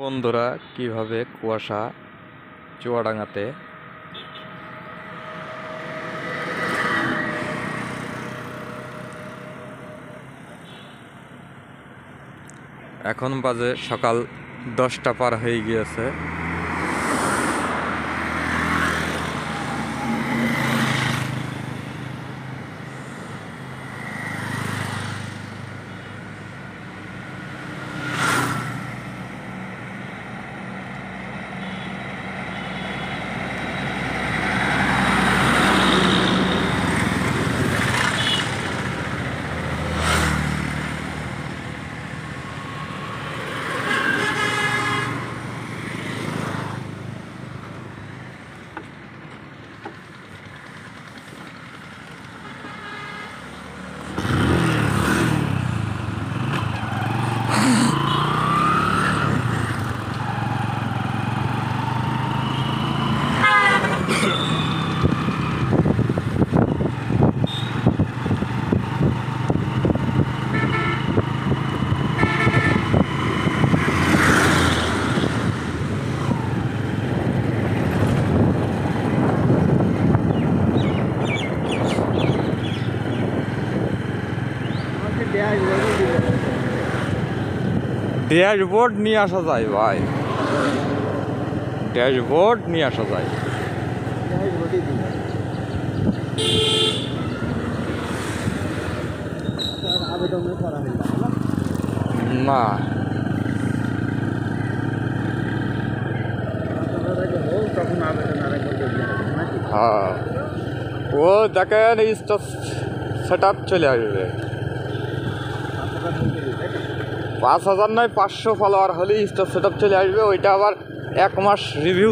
বন্ধুরা কিভাবে কুয়াশা চুয়াডাঙ্গাতে এখন বাজে সকাল 10টা পার হয়ে গিয়েছে। ড্যাশবোর্ড নিয়ে আসা যায় ভাই, ড্যাশবোর্ড নিয়ে আসা যায়। না হ্যাঁ, ও দেখেন স্টপ সেট আপ চলে আসবে। 5,000 নয় 500 ফলোয়ার হলেই স্টপ সেট আপ চলে আসবে। ওইটা আবার 1 মাস রিভিউ।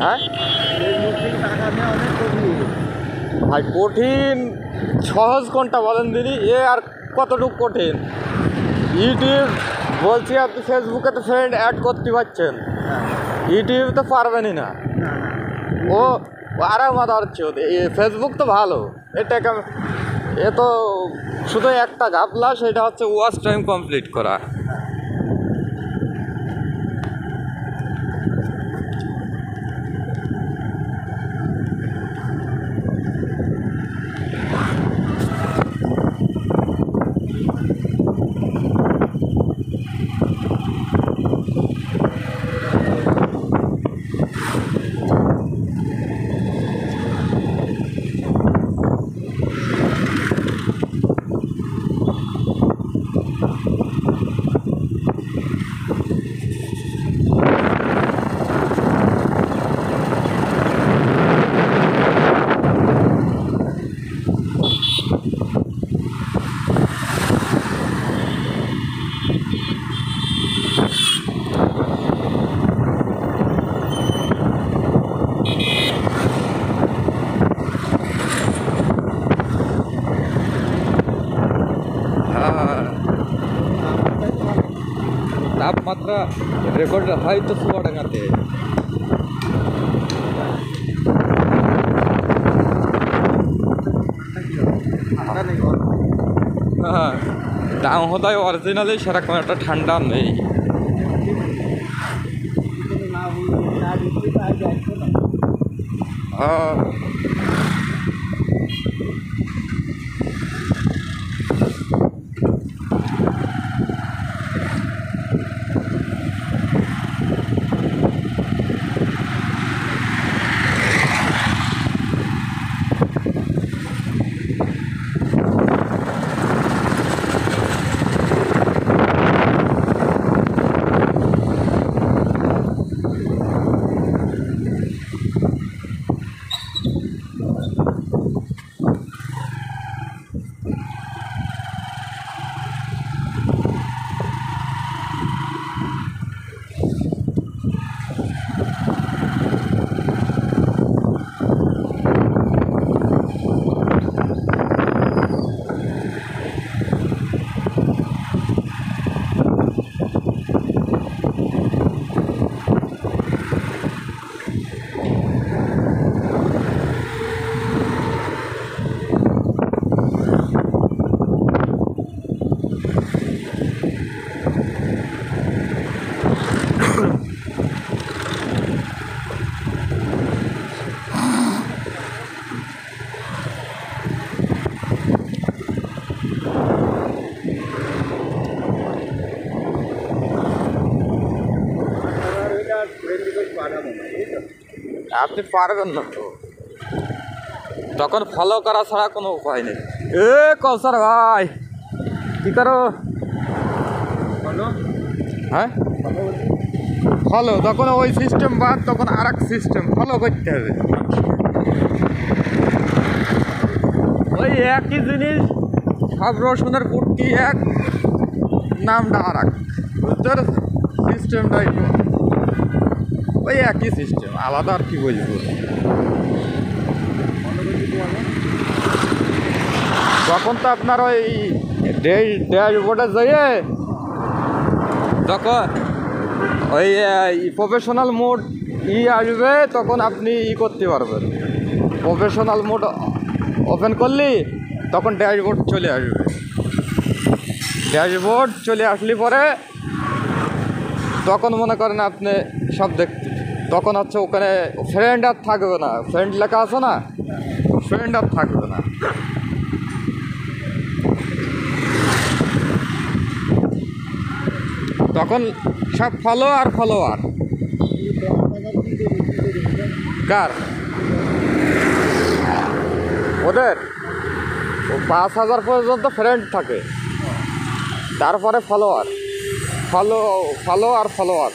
হ্যাঁ ভাই, কঠিন সহজ কোনটা বলেন দিদি? এ আর কতটুকু কঠিন? ইউটিউব বলছি, আপনি ফেসবুকে তো ফ্রেন্ড অ্যাড করতে পারছেন, ইউটিউব তো পারবেনই না। ও আরে মাদার চোদ, ফেসবুক তো ভালো, এটাকে এ তো শুধু একটা ঘাপলা, সেটা হচ্ছে ওয়াচ টাইম কমপ্লিট করা। তাপমাত্রা রেকর্ড হয় তো চুয়াডাঙ্গাতে। হ্যাঁ, দামোদয় অরিজিনালি সেরকম একটা ঠান্ডা নেই। আপনি পারবেন না তো, তখন ফলো করা ছাড়া কোনো উপায় নেই। এ কৌসার ভাই কি করো? হ্যাঁ ফলো, তখন ওই সিস্টেম বাদ, তখন আর এক সিস্টেম ফলো করতে হবে। ওই একই জিনিস, সব রসুনের কুটকি এক, নামটা আর এক, বুঝতে পারছেন? সিস্টেমটাই ওই একই সিস্টেম, আলাদা আর কি বলবো। তখন তো আপনার ওই ড্যাশবোর্ডে যেয়ে যখন ওই প্রফেশনাল মোড আসবে, তখন আপনি করতে পারবেন। প্রফেশনাল মোড ওপেন করলি তখন ড্যাশবোর্ড চলে আসবে। ড্যাশবোর্ড চলে আসলে পরে তখন মনে করেন আপনি সব দেখতে, তখন হচ্ছে ওখানে ফ্রেন্ড আর থাকবে না, ফ্রেন্ড লেখা আছে না, ফ্রেন্ড আর থাকবে না। তখন সব ফলোয়ার ফলোয়ার। কার? ওদের 5,000 পর্যন্ত ফ্রেন্ড থাকে, তারপরে ফলোয়ার, ফলো আর ফলোয়ার।